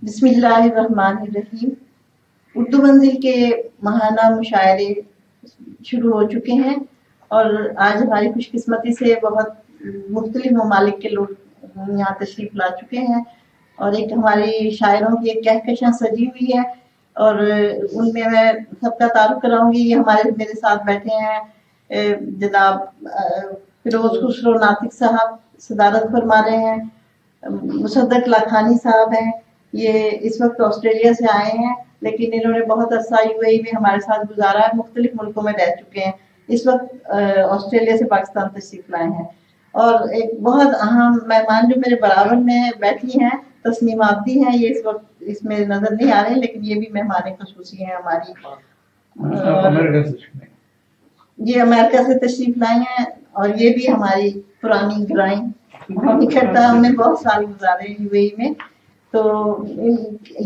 بسم اللہ الرحمن الرحیم۔ اردو منزل کے ماہانہ مشاعرے شروع ہو چکے ہیں اور آج ہماری خوش قسمتی سے بہت مختلف ممالک کے لوگ یہاں تشریف لا چکے ہیں اور ایک ہماری شاعروں کی ایک کہکشاں سجی ہوئی ہے اور ان میں سب کا تعارف کراؤں گی۔ یہ میرے ساتھ بیٹھے ہیں جناب فیروز خسرو ناطق صاحب صدارت فرما رہے ہیں، مصدق لاکھانی صاحب ہیں، یہ اس وقت آسٹریلیا سے آئے ہیں لیکن انہوں نے بہت عرصہ UAE میں ہمارے ساتھ گزارا ہے، مختلف ملکوں میں رہ چکے ہیں، اس وقت آسٹریلیا سے پاکستان تشریف لائے ہیں۔ اور ایک بہت اہم مہمان جو میرے برابر میں بیٹھی ہیں تسنیم عابدی ہیں، یہ اس وقت اس میں نظر نہیں آ رہے لیکن یہ بھی مہمان خصوصی ہیں ہماری، یہ امریکہ سے تشریف لائی ہیں اور یہ بھی ہماری پرانی گرائیں، ہم نے بہت سال گزارے UAE میں، تو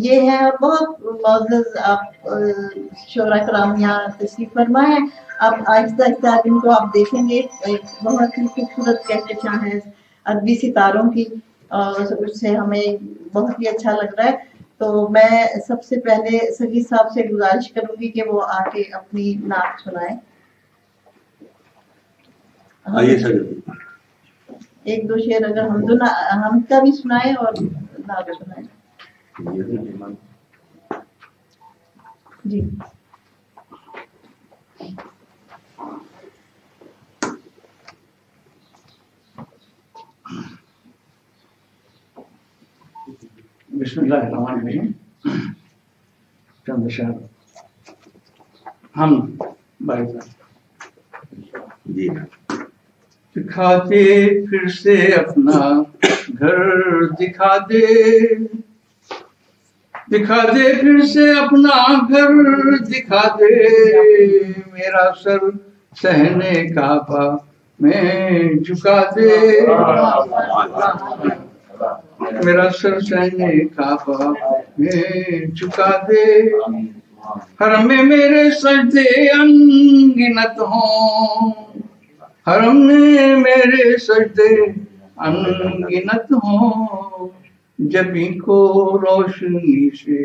یہ ہے۔ اور بہت معزز آپ شعراء کرام یہاں تشریف فرما ہے، آپ آہستہ آہستہ ان کو آپ دیکھیں گے، ایک بہت ہی خوبصورت کہکشاں ہے ادبی ستاروں کی اور اس سے ہمیں بہت ہی اچھا لگ رہا ہے۔ تو میں سب سے پہلے سگی صاحب سے گزارش کروں گی کہ وہ آ کے اپنی نعت سنائیں۔ ایک دو شعر اگر ہم کا بھی سنائیں اور نعت سنائیں۔ جی بسم اللہ الرحمن الرحیم۔ چند اشعار ہم بھائی جی دکھا دے پھر سے اپنا گھر، دکھا دے پھر سے اپنا گھر، دکھا دے میرا سر صحن کعبہ میں جھکا دے، میرا سر صحن کعبہ میں جھکا دے، حرم میں میرے سجدے انگنت ہوں، حرم میں میرے سجدے انگنت ہوں، جبھی کو روشنی سے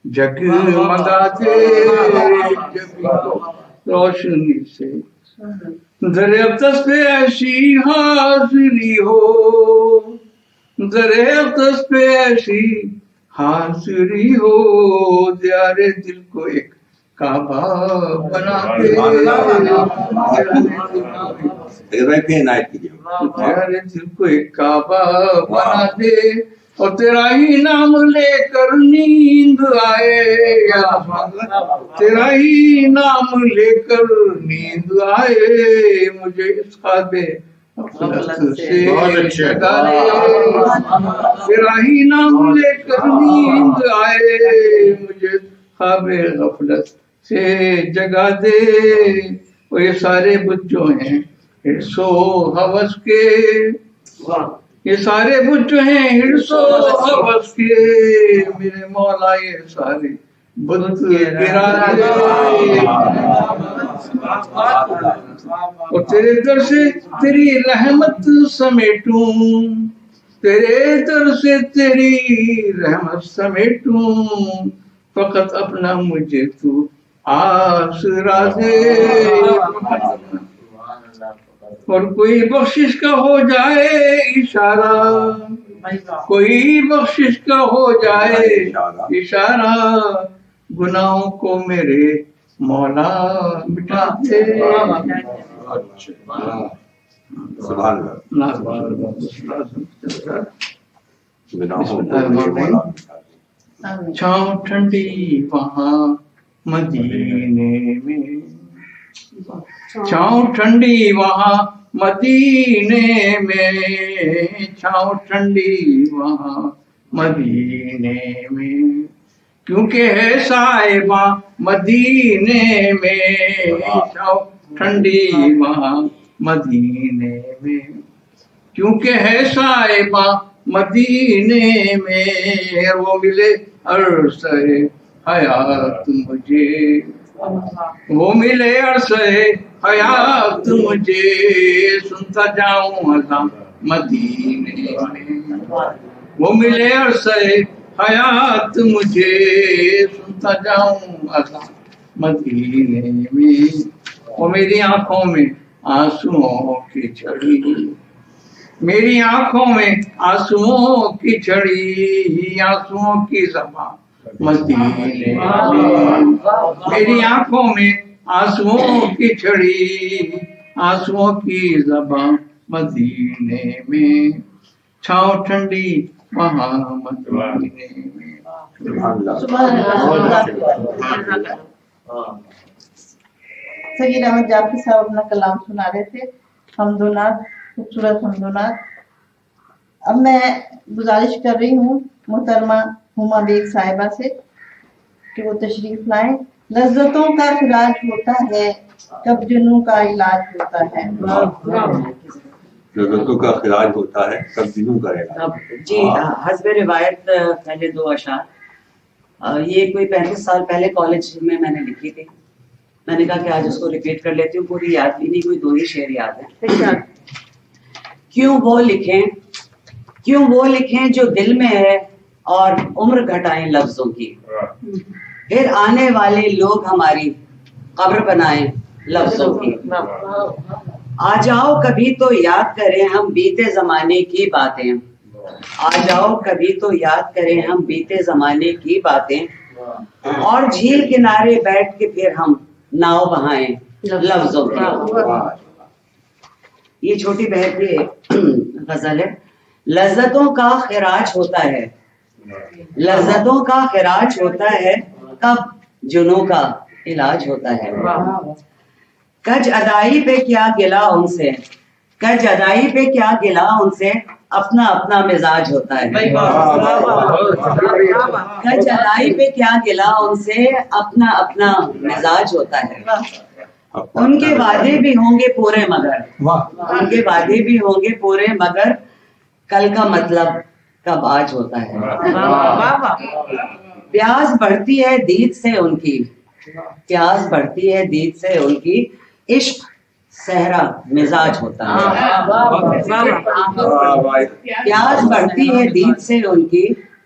جگمگا دے، جبھی کو روشنی سے در اقدس پہ ایسی حاضری ہو، در اقدس پہ ایسی حاضری ہو، دیار دل کو ایک کعبہ بنا دے، دیار دل کو ایک کعبہ بنا دے، اور تیرا ہی نام لے کر نیند آئے، تیرا ہی نام لے کر نیند آئے، مجھے اس خواب غفلت سے جگا دے، تیرا ہی نام لے کر نیند آئے، مجھے خواب غفلت سے جگا دے۔ اور یہ سارے بچوں ہیں حرص و ہوس کے، یہ سارے بچوں ہیں حرص و ہوس کے، میرے مولا یہ سارے بت گرا دے، اور تیرے در سے تیری رحمت سمیٹوں، تیرے در سے تیری رحمت سمیٹوں، فقط اپنا مجھے تو آسرا دے، اور کوئی بخشش کا ہو جائے اشارہ، کوئی بخشش کا ہو جائے اشارہ، گناہوں کو میرے مولا مٹا دے۔ چھاؤں ٹھنڈی وہاں مدینے میں، چھاؤں ٹھنڈی وہاں مدینے میں، چھاؤں ٹھنڈی وہاں مدینے میں، کیونکہ ہے صاحبہ مدینے میں، چھاؤں ٹھنڈی وہاں مدینے میں، کیونکہ ہے صاحبہ مدینے میں، وہ ملے عرصہ حیات مجھے، وہ ملے عرصہ حیات مجھے، سنتا جاؤں اذان مدینے میں، وہ ملے عرصہ हयात मुझे सुनता जाऊं अज़ां मदीने में। और मेरी आंखों में आंसुओं की छड़ी, मेरी आंखों में आंसुओं की छड़ी, आंसुओं की ज़बां मदीने में। मेरी आंखों में आंसुओं की छड़ी, आंसुओं की ज़बां मदीने में। छाँव ठंडी वहाँ मदीने में। सगीर अहमद जाफरी साहब अपना कलाम सुना रहे थे, हमदोनात, खूबसूरत हमदोनात। अब मैं गुजारिश कर रही हूँ मोहतरमा हुमा बेग साहिबा से कि वो तशरीफ लाएं। लज्जतों का खिराज होता है, कब जुनूं का इलाज होता है। लज्जतों का खिराज होता है, कब जुनूं का इलाज। जी, हस्ब रिवायत पहले दो अशार ये कोई 35 साल पहले कॉलेज में मैंने लिखी थी। मैंने कहा कि आज उसको रिपीट कर लेती हूँ, पूरी याद भी नहीं, कोई दो ही शेर याद है। क्यों वो लिखें जो दिल में है और उम्र घटाएं लफ्जों की, फिर आने वाले लोग हमारी कब्र बनाएं लफ्जों की। आ जाओ कभी तो याद करें हम बीते जमाने की बातें, आ जाओ कभी तो याद करें हम बीते जमाने की बातें, और झील किनारे बैठ के फिर हम नाव बहाएं लफ्जों की। ये छोटी बहन की गजल है। लज्जतों का खिराज होता है, लज्जतों का खिराज होता है, कब जुनूं का इलाज होता है। कज अदाई पे क्या गिला उनसे, कज अदाई पे क्या गिला उनसे, अपना अपना मिजाज होता है। कज अदाई पे क्या गिला उनसे, अपना अपना मिजाज होता है। उनके वादे भी होंगे पूरे मगर, उनके वादे भी होंगे पूरे मगर, कल का मतलब कब आज होता है। प्यास बढ़ती है दीद से उनकी, प्यास बढ़ती है दीद से उनकी, इश्क सहरा मिजाज होता है। प्यास बढ़ती है दीद से उनकी,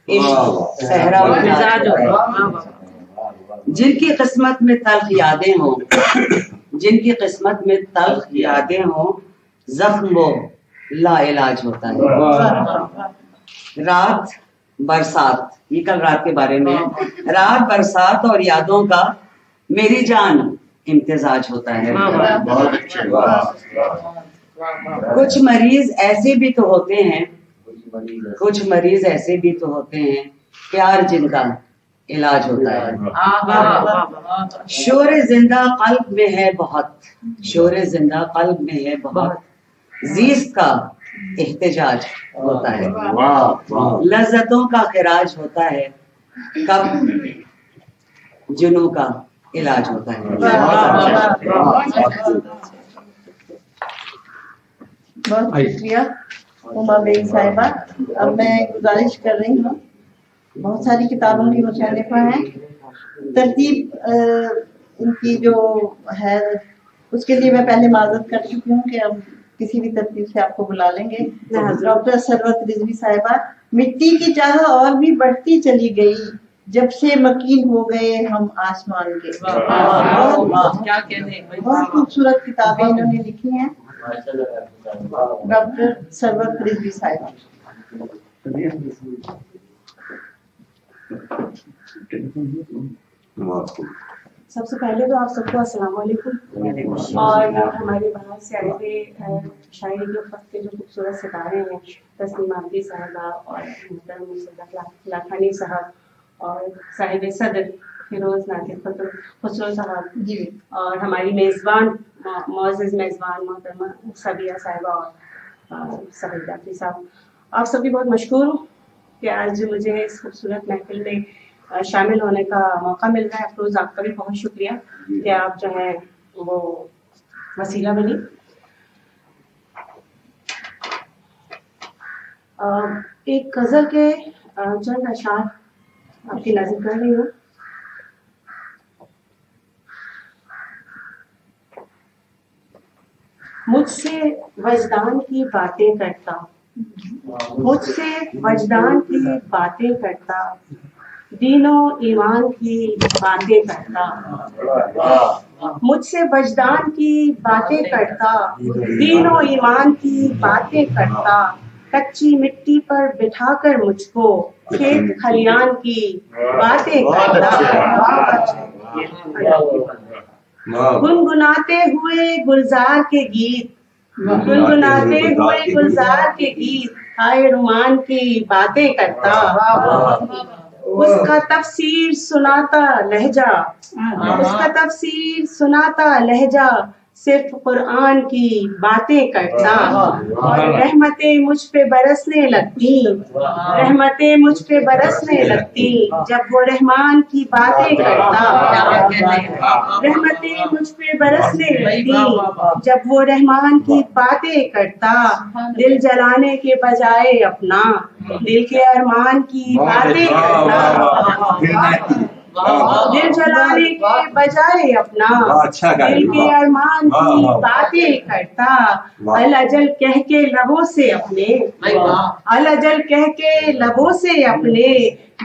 इश्क सहरा मिजाज होता है। जिनकी किस्मत में तल्ख यादें हों, जिनकी किस्मत में तल्ख यादें हों, जख्म वो ला इलाज होता है। रात बरसात, ये कल रात के बारे में है। रात बरसात और यादों का मेरी जान इम्तिजाज होता है। कुछ मरीज ऐसे भी तो होते हैं, कुछ मरीज ऐसे भी तो होते हैं, प्यार जिनका इलाज होता है। शोर जिंदा कल्ब में है बहुत, शोर जिंदा कल्ब में है बहुत, जीस का एहतिजाज होता है। लज्जतों का खिराज होता है, कब जुनूं का इलाज होता है। बहुत शुक्रिया उमा बेग साहिबा। अब मैं गुजारिश कर रही हूँ, बहुत सारी किताबों की मुसन्निफा हैं, तरतीब इनकी जो है उसके लिए मैं पहले माजरत कर चुकी हूँ कि अब किसी भी तरतीब से आपको बुला लेंगे। डॉक्टर सरवत रिजवी साहिबा। मिट्टी की चाह और भी बढ़ती चली गई, जब से मकीन हो गए हम आसमान के। बहुत खूबसूरत किताबें इन्होंने लिखी हैं डॉक्टर सरवत रिजवी साहिबा। सबसे पहले तो आप सबको अस्सलाम वालेकुम। और हमारे बाहर से आए हुए शायरी के वक्त के जो खूबसूरत सितारे हैं, तस्नीम आबदी साहिबा और मुहतरम लाखानी साहब और साहिब सदर फिरोज नातिक खुसरो साहब जी, और हमारी मेज़बान मौज़िज़ मेज़बान मोहतरमा सबिया साहिबा और साहिब जाफरी साहब, आप सभी बहुत मशकूर हूँ कि आज मुझे इस खूबसूरत महफिल में शामिल होने का मौका मिल रहा है। अफरोज, आपका भी बहुत शुक्रिया कि आप जो है वो वसीला बनी। एक गजल के चंद अशार आपकी नज़र कर रही हूँ। मुझसे वजदान की बातें करता مجھ سے وجدان کی باتیں کرتا، دین و ایمان کی باتیں کرتا، مجھ سے وجدان کی باتیں کرتا، دین و ایمان کی باتیں کرتا، کچی مٹی پر بٹھا کر مجھ کو کھیت کھلیان کی باتیں کرتا، گنگناتے ہوئے گلزار کے گیت، گنگناتے ہوئے گلزار کے گیت، ہائے رومان کی باتیں کرتا، اس کا تفسیر سناتا لہجہ، اس کا تفسیر سناتا لہجہ، صرف قرآن کی باتیں کرتا، اور رحمتیں مجھ پہ برسنے لگتی، رحمتیں مجھ پہ برسنے لگتی جب وہ رحمان کی باتیں کرتا، رحمتیں مجھ پہ برسنے لگتی جب وہ رحمان کی باتیں کرتا، دل جلانے کے بجائے اپنا دل کے ارمان کی باتیں کرتا، دل جلانے کے بجائے اپنا دل کے ارمان کی باتیں کرتا، الاجل کہہ کے لبوں سے اپنے، الاجل کہہ کے لبوں سے اپنے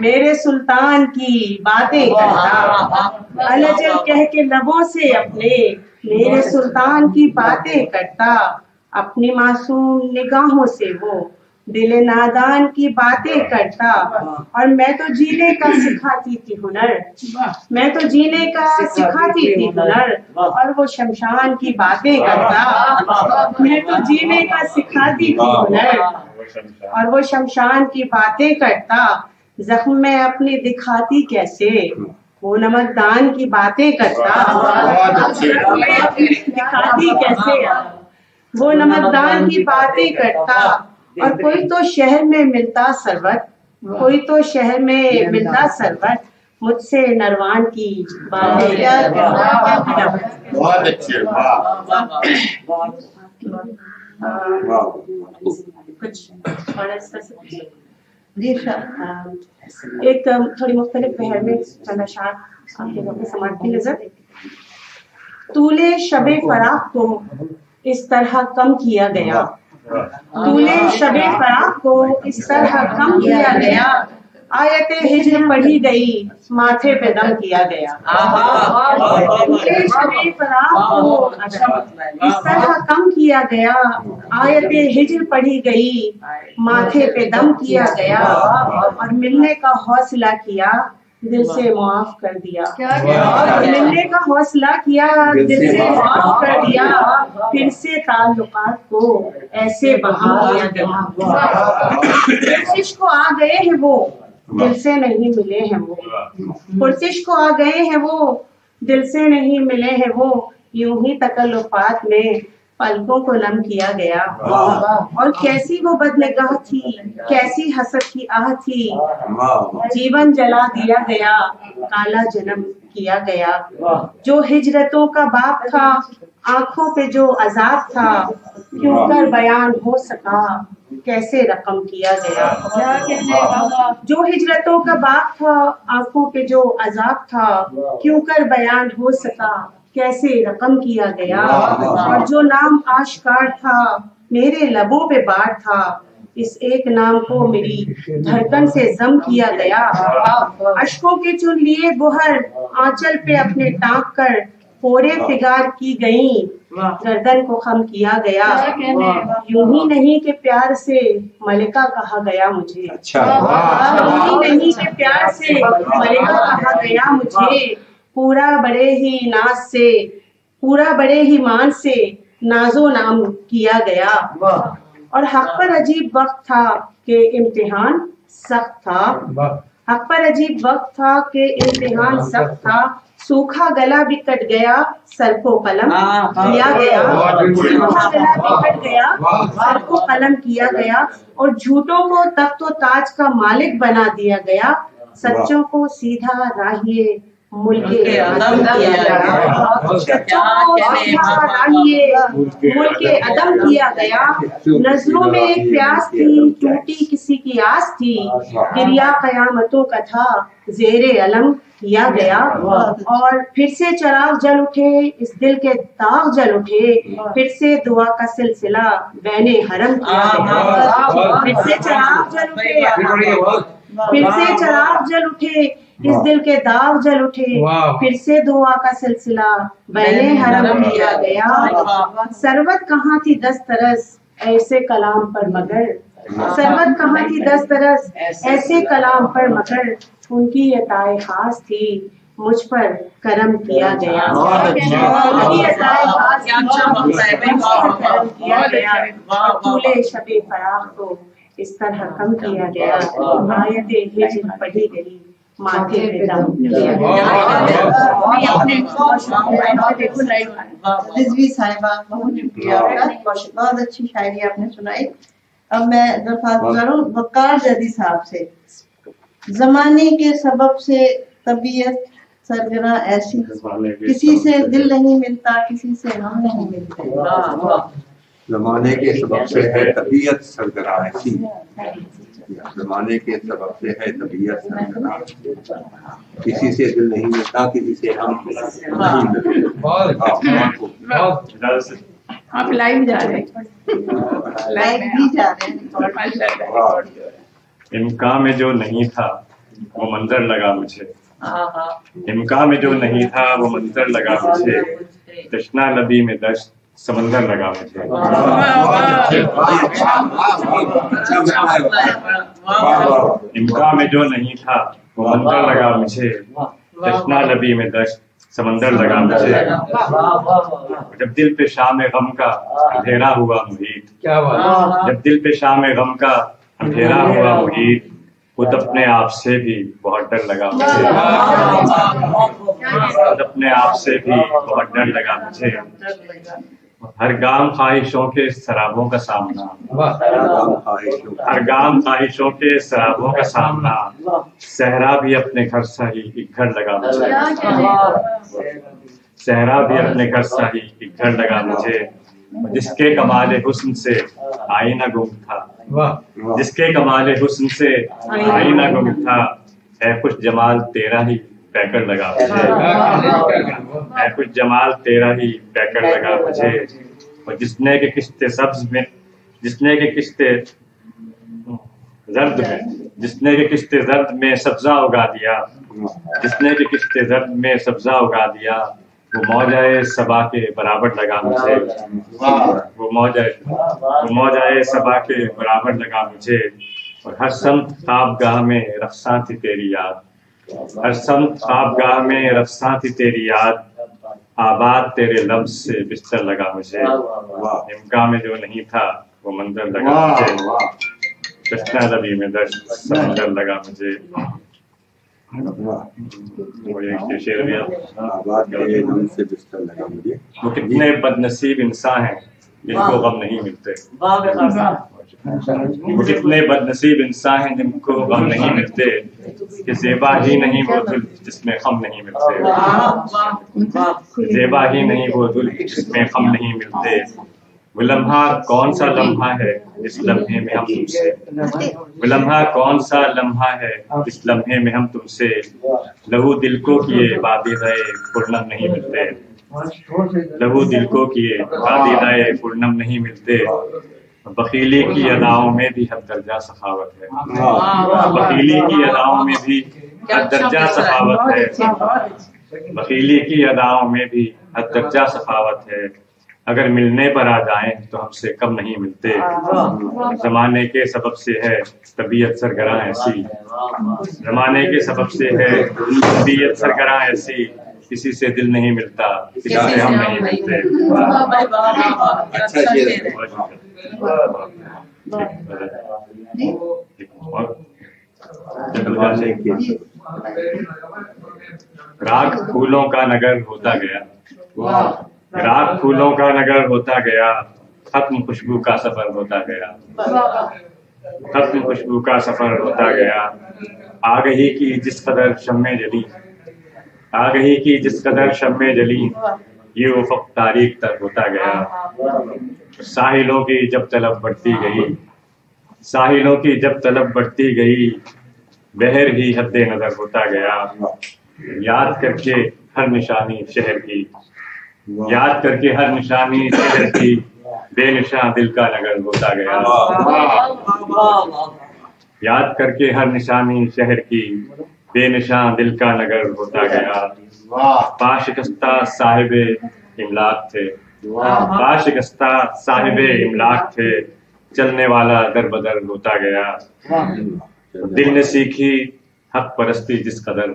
میرے سلطان کی باتیں کرتا، الاجل کہہ کے لبوں سے اپنے میرے سلطان کی باتیں کرتا، اپنی معصوم نگاہوں سے وہ دل نادان کی باتیں کرتا، اور میں تو جینے کا سکھاتی تھی ہنر، میں تو جینے کا سکھاتی تھی ہنر، اور وہ شمشان کی باتیں کرتا، میں تو جینے کا سکھاتی تھی ہنر، اور وہ شمشان کی باتیں کرتا، زخم میں اپنی دکھاتی کیسے وہ نمکدان کی باتیں کرتا، دکھاتی کیسے وہ نمکدان کی باتیں کرتا، اور کوئی تو شہر میں ملتا ثروت، کوئی تو شہر میں ملتا ثروت، مجھ سے نروان کی باتیں کرتا۔ بہت اچھے، کچھ اور ایسا جی ایک تھوڑی مختلف بحر میں چند اشعار آپ کے ذوق سماعت کی نظر۔ طول شب فراق کو اس طرح کم کیا گیا، طول شب فراق کو اس طرح کم کیا گیا، آیت ہجر پڑھی گئی ماتھے پہ دم کیا گیا، طول شب فراق کو اس طرح کم کیا گیا، آیت ہجر پڑھی گئی ماتھے پہ دم کیا گیا، اور ملنے کا حوصلہ کیا دل سے معاف کر دیا، ملنے کا حوصلہ کیا دل سے معاف کر دیا، پھر سے تعلقات کو ایسے بہا کیا گیا، پرسش کو آ گئے ہیں وہ دل سے نہیں ملے ہیں وہ، پرسش کو آ گئے ہیں وہ دل سے نہیں ملے ہیں وہ، یوں ہی تکلفات میں پلکوں کو نم کیا گیا، اور کیسی وہ بدنگاہ تھی، کیسی حسد کی آہ تھی، جیون جلا دیا گیا، کالا جنم کیا گیا، جو ہجرتوں کا باپ تھا، آنکھوں پہ جو عذاب تھا، کیوں کر بیان ہو سکا کیسے رقم کیا گیا، جو ہجرتوں کا باپ تھا، آنکھوں پہ جو عذاب تھا، کیوں کر بیان ہو سکا کیسے رقم کیا گیا، اور جو نام آشکار تھا میرے لبوں پہ بار تھا، اس ایک نام کو میری دھڑکن سے ضم کیا گیا، اشکوں کے چن لیے گوہر آنچل پہ اپنے ٹانک کر پورے فگار کی گئیں، گردن کو خم کیا گیا، یوں ہی نہیں کہ پیار سے ملکہ کہا گیا مجھے، یوں ہی نہیں کہ پیار سے ملکہ کہا گیا مجھے، پورا بڑے ہی ناز سے، پورا بڑے ہی مان سے ناز و نام کیا گیا، اور حق پر عجیب وقت تھا کہ امتحان سخت تھا، حق پر عجیب وقت تھا کہ امتحان سخت تھا، سوکھا گلا بھی کٹ گیا سر کو قلم کیا گیا، سوکھا گلا بھی کٹ گیا سر کو قلم کیا گیا، اور جھوٹوں کو تخت و تاج کا مالک بنا دیا گیا، سچوں کو سیدھا راہیے ملک عدم کیا گیا، نظروں میں ایک پیاس تھی، ٹوٹی کسی کی آس تھی، گریا قیامتوں کا تھا، زیر علم کیا گیا، اور پھر سے چراغ جل اٹھے، اس دل کے داغ جل اٹھے، پھر سے دعا کا سلسلہ بین حرم کیا گیا، پھر سے چراغ جل اٹھے، پھر سے چراغ جل اٹھے، اس دل کے داغ جل اٹھے، پھر سے دعا کا سلسلہ بین حرم کیا گیا، سروت کہاں تھی دسترس ایسے کلام پر مگر، سروت کہاں تھی دسترس ایسے کلام پر مگر، ان کی عطائے خاص تھی، مجھ پر کرم کیا گیا، ان کی عطائے خاص تھی، مجھ پر کرم کیا گیا، طول شب فراق کو اس طرح کم کیا گیا، آیت ہجر پڑھی گئی، ماتھے پہ دم کیا گیا۔ رضوی صاحبہ بہت شکریہ آپ کا، بہت اچھی شاعری آپ نے سنائی۔ اب میں درخواست گزاروں وقار زیدی صاحب سے، زمانے کے سبب سے طبیعت سرگراں ایسی، کسی سے دل نہیں ملتا، کسی سے ہم نہیں ملتے، زمانے کے سبب سے ہے طبیعت سرگراں ایسی، زمانے کے سبب سے ہے طبیعت سرگراں، کسی سے دل نہیں ملتا، کسی سے ہم نہیں ملتے۔ آپ لائیو جا رہے ہیں، لائک بھی جا رہے ہیں۔ امکان میں جو نہیں تھا وہ منظر لگا مجھے، امکان میں جو نہیں تھا وہ منظر لگا مجھے، تشنا لبی میں دشت سمندر لگا مجھے، امکان میں جو نہیں تھا وہ منظر لگا مجھے، تشنا لبی میں دشت سمندر لگا مجھے، جب دل پہ شام غم کا اندھیرا ہوا محیط، جب دل پہ شام غم کا اندھیرا ہوا محیط، خود اپنے آپ سے بھی بہت ڈر لگا مجھے، خود اپنے آپ سے بھی بہت ڈر لگا مجھے، ہر گام خواہشوں کے سرابوں کا سامنا، ہر گام خواہشوں کے سرابوں کا سامنا، صحرا بھی اپنے گھر سا ہی ایک گھر لگا مجھے، صحرا بھی اپنے گھر سا ہی ایک گھر لگا مجھے، جس کے کمال حسن سے آئینہ گم تھا، جس کے کمال حسن سے آئینہ گم تھا، اے خوش جمال تیرا ہی پیکر لگا مجھے، اے خوش جمال تیرا ہی پیکر لگا مجھے، اور جس نے کہ کشت سبز میں، جس نے کہ کشت زرد میں، جس نے کہ کشت زرد میں سبزہ اگا دیا، جس نے کہ کشت زرد میں سبزہ اگا دیا، وہ موجائے صبا کے برابر لگا مجھے، وہ موجائے صبا کے برابر لگا مجھے، اور ہر سمت خوابگاہ میں رقصاں تھی تیری یاد، ہر سمت خوابگاہ میں رقصاں تھی تیری یاد، آباد تیرے لفظ سے بستر لگا مجھے، امکان میں جو نہیں تھا وہ منظر لگا مجھے، تشنا لبی میں دشت سمندر لگا مجھے۔ وہ کتنے بد نصیب انسان ہیں جن کو غم نہیں ملتے، وہ کتنے بد نصیب انسان ہیں جن کو غم نہیں ملتے، کہ زیبا ہی نہیں وہ دل جس میں غم نہیں ملتے، زیبا ہی نہیں وہ دل جس میں غم نہیں ملتے، وہ لمحہ کون سا لمحہ ہے اس لمحے میں ہم تم سے، وہ لمحہ کون سا لمحہ ہے اس لمحے میں ہم تم سے، لہو دل کو کیے بادی رہے پورنم نہیں ملتے، لہو دل کو کیے بادی رہے پورنم نہیں ملتے، بخیلی کی اداؤں میں بھی حد درجہ سخاوت ہے، بخیلی کی اداؤں میں بھی حد درجہ سخاوت ہے، بخیلی کی اداؤں میں بھی حد درجہ سخاوت ہے، اگر ملنے پر آ جائیں تو ہم سے کم نہیں ملتے، زمانے کے سبب سے ہے طبیعت سرگراں ایسی، زمانے کے سبب سے ہے طبیعت سرگراں ایسی، کسی سے دل نہیں ملتا، کسی سے ہم نہیں ملتے۔ راگ پھولوں کا نگر ہوتا گیا، راگ پھولوں کا نگر ہوتا گیا، ختم خوشبو کا سفر ہوتا گیا، ختم خوشبو کا سفر ہوتا گیا، آگہی کی جس قدر شمع جلی، आगही की जिस कदर शम्मे जली ये उफ़क़ तारीख तक होता गया। साहिलों की जब तलब बढ़ती गई, साहिलों की जब तलब बढ़ती गई, बहर ही हद्दे नजर होता गया। याद करके हर निशानी शहर की, याद करके हर निशानी शहर की, बेनिशान दिल का नगर होता गया। याद करके हर निशानी शहर की, बेनिशान दिल का नगर होता गया। पाशिकस्ता साहिबे इमलाक थे, पाशिकस्ता साहिबे इमलाक थे, चलने वाला दर बदर होता गया। दिल ने सीखी हक परस्ती जिस कदर,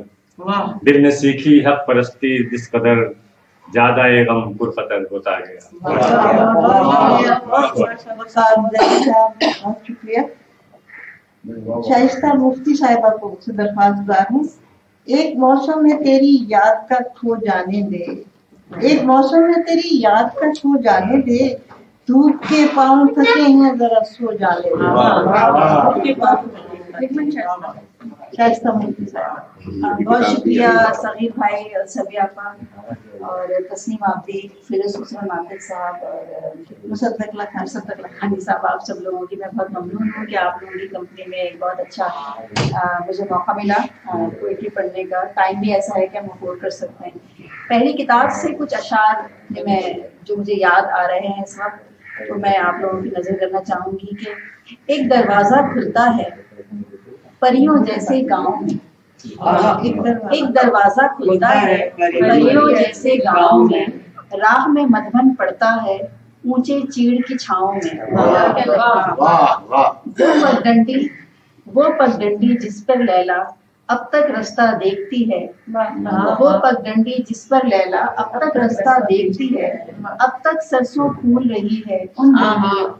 दिल ने सीखी हक परस्ती जिस कदर, ज्यादा ये गम पुरखतर होता गया। बहुत शुक्रिया। शाइस्ता मुफ्ती साहिबा को मुझसे दरख्वास्त गुजार हूँ, एक मौसम में तेरी याद का खो जाने दे, एक मौसम में तेरी याद का खो जाने दे, धूप के पाँव थके हैं जरा सो जाने दे। शाइस्ता मुफ्ती साहिबा। बहुत शुक्रिया सगीर भाई, सभी आपा और तस्नीम आबदी, फिरोज हुसैन नातिक साहब और मुसद्दक लखानी साहब, आप सब लोगों की मैं बहुत ममनून हूँ कि आप लोगों की कंपनी में एक बहुत अच्छा मुझे मौका मिला पोइट्री पढ़ने का। टाइम भी ऐसा है कि हम अफोर्ड कर सकते हैं। पहली किताब से कुछ अशार जो मुझे याद आ रहे हैं इस वक्त, तो मैं आप लोगों की नज़र करना चाहूँगी कि एक दरवाज़ा खुलता है परियों जैसे गाँव में, एक दरवाजा खुलता है परियों जैसे गाँव में, राह में मधुबन पड़ता है ऊंचे चीड़ की छाँव में। वो पगडंडी जिस पर लैला अब तक रास्ता देखती है, वो पगडंडी जिस पर लैला अब तक रास्ता देखती है, अब तक सरसों फूल रही है उन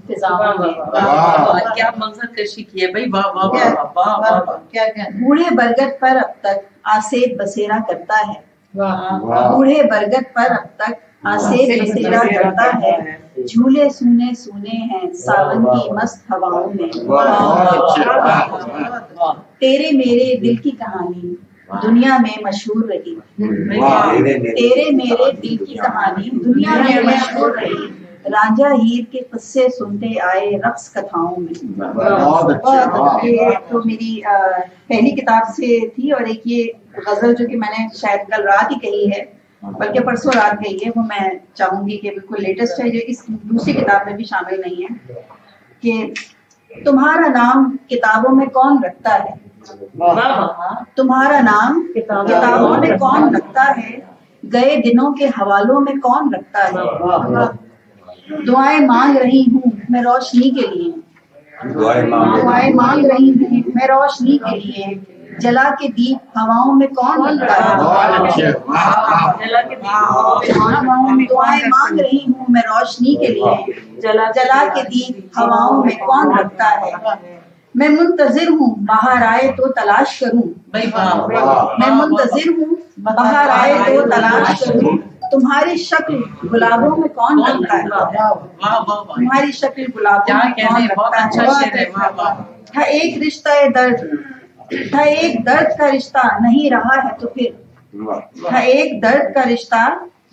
फिजाओं में। क्या मंजर कशी की है भाई, वाह वाह वाह वाह वाह। क्या बूढ़े बरगद पर अब तक आसेब बसेरा करता है, बूढ़े बरगद पर अब तक आसेब बसेरा करता है, झूले सूने सूने हैं सावन की मस्त हवाओं में। तेरे मेरे दिल की कहानी दुनिया में मशहूर रही, तेरे मेरे दिल की कहानी दुनिया में मशहूर रही, रांझा हीर के किस्से सुनते आए रक्स कथाओं में। ये तो मेरी पहली किताब से थी, और एक ये गजल जो कि मैंने शायद कल रात ही कही है, बल्कि परसों रात गई है, वो मैं चाहूंगी कि बिल्कुल लेटेस्ट है, जो इस दूसरी किताब में भी शामिल नहीं है, कि तुम्हारा नाम किताबों में कौन रखता है, तुम्हारा नाम किताबों में कौन रखता है, गए दिनों के हवालों में कौन रखता है। दुआएं मांग रही हूँ मैं रोशनी के लिए, दुआएं मांग रही हूँ मैं रोशनी के लिए, जला के दीप हवाओं में कौन रखता है। दुआएं मांग रही हूँ मैं रोशनी के लिए, जला के दीप हवाओं में कौन रखता है। मैं मुंतजिर हूँ बाहर आए तो तलाश करूँ, मैं मुंतजिर हूँ बाहर आए तो तलाश करूँ, तुम्हारी शक्ल गुलाबों में कौन रखता है, तुम्हारी शक्ल गुलाबों में कौन रखता है। था एक रिश्ता दर्द, था एक दर्द का रिश्ता नहीं रहा है तो फिर, था एक दर्द का रिश्ता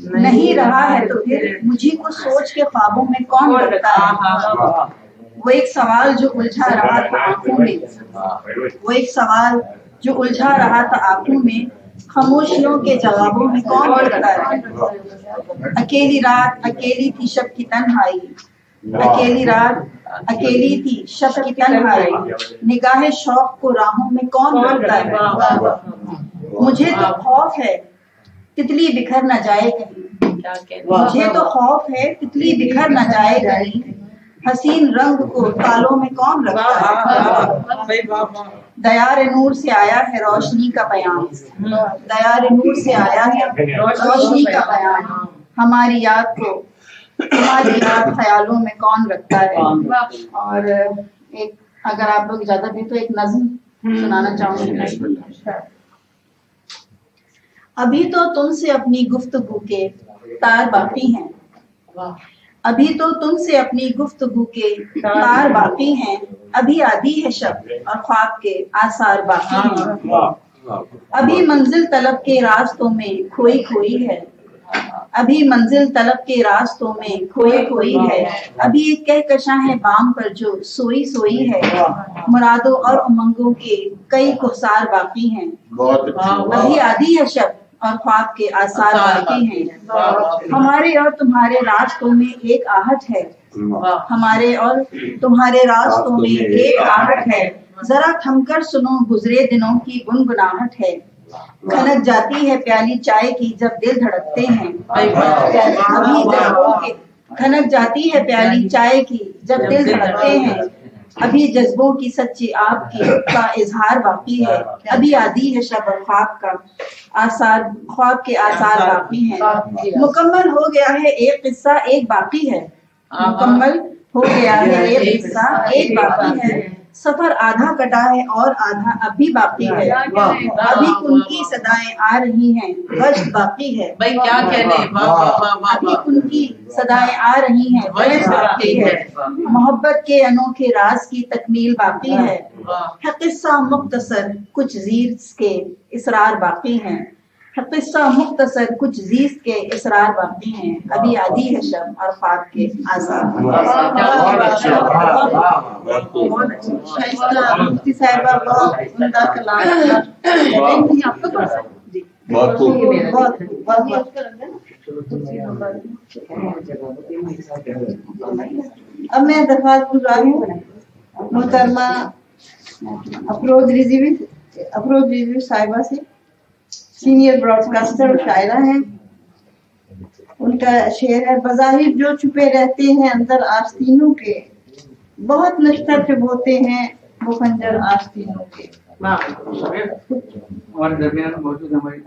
नहीं रहा है तो फिर, मुझे को सोच के ख्वाबों में कौन रखता है। वो एक सवाल जो उलझा रहा था आंखों में, वो एक सवाल जो उलझा रहा था आंखों में, खामोशियों के जवाबों में कौन रखता है। अकेली रात अकेली थी शब की तन्हाई, अकेली रात अकेली थी शब की तन्हाई, निगाहे शौक को राहों में कौन रखता है। मुझे तो खौफ है तितली बिखर न जाए कहीं, मुझे तो खौफ है तितली बिखर न जाए कहीं, हसीन रंग को तालों में कौन रखता है। दयार नूर से आया है रोशनी का बयान, दयार नूर से आया है रोशनी का बयान, हमारी याद को तुम्हारी याद ख्यालों में कौन रखता है। और एक अगर आप लोग इजाजत दें तो एक नज़्म सुनाना चाहूंगी। अभी तो तुमसे अपनी गुफ्तगू के तार बाकी हैं, अभी तो तुमसे अपनी गुफ्तगू के तार बाकी हैं, अभी आधी है शब और ख्वाब के आसार बाकी हैं। अभी मंजिल तलब के रास्तों में खोई खोई है, अभी मंजिल तलब के रास्तों में खोई खोई है, अभी एक कहकशां है बाम पर जो सोई सोई है, मुरादों और उमंगों के कई कोसार बाकी हैं, अभी आधी है शब और ख्वाब के आसार बाकी हैं, हमारे और तुम्हारे रास्तों में एक आहट है, हमारे और तुम्हारे रास्तों में एक आहट है, जरा थमकर सुनो गुजरे दिनों की गुनगुनाहट है, खनक जाती है प्याली चाय की जब दिल धड़कते हैं, अभी जज्बों के खनक जाती है प्याली चाय की जब दिल धड़कते हैं, अभी जज्बों की सच्ची आपकी का इजहार बाकी है, अभी आदि है शब और ख्वाब का आसार, ख्वाब के आसार बाकी हैं, मुकम्मल हो गया है एक किस्सा एक बाकी है, मुकम्मल हो गया है एक किस्सा एक बाकी है, सफर आधा कटा है और आधा अभी बाकी है, अभी उनकी सदाएं आ रही हैं गश्त बाकी है, भाई क्या कहने, अभी उनकी सदाएं आ रही हैं गश्त बाकी है, मोहब्बत के अनोखे राज की तकमील बाकी है, किस्सा मुख्तसर कुछ जीर के इसरार बाकी हैं, किस्सा मुख्तसर कुछ जीज के इसरार बाकी हैं, अभी आदि है शब और ख्वाब के आसार। मुफ्ती साहिबा बहुत उम्दा कलाम, अब मैं दरख्वास्त गुजार हूँ मोहतरमा अफरोज रिजवी साहिबा से, सीनियर ब्रॉडकास्टर और शायरा हैं। उनका शेर है, बज़ाहिर जो छुपे रहते हैं अंदर आस्तीनों के, बहुत नश्तर चुभोते हैं वो खंजर आस्तीनों के। हमारे दरमियान मौजूद हमारी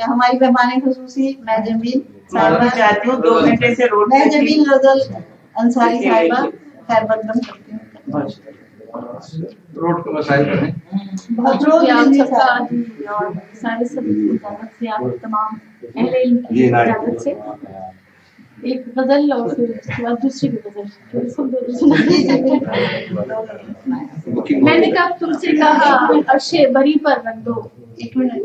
हमारी मेहमान खुसूसी मैं जमील साहिबा चाहती हूँ 2 घंटे से रोड मैं जमील गजल अंसारी साहिबा खैर मकदम करती हूँ। रोड के मसाइल पर हैं। बहुत आप सबका और सारे सब इजाजत से, आप तमाम अहले इल्म की इजाजत से एक गजल और फिर उसके बाद दूसरी भी गजल मैंने कहा तुमसे कहा अर्शे बरी पर रख दो, एक मिनट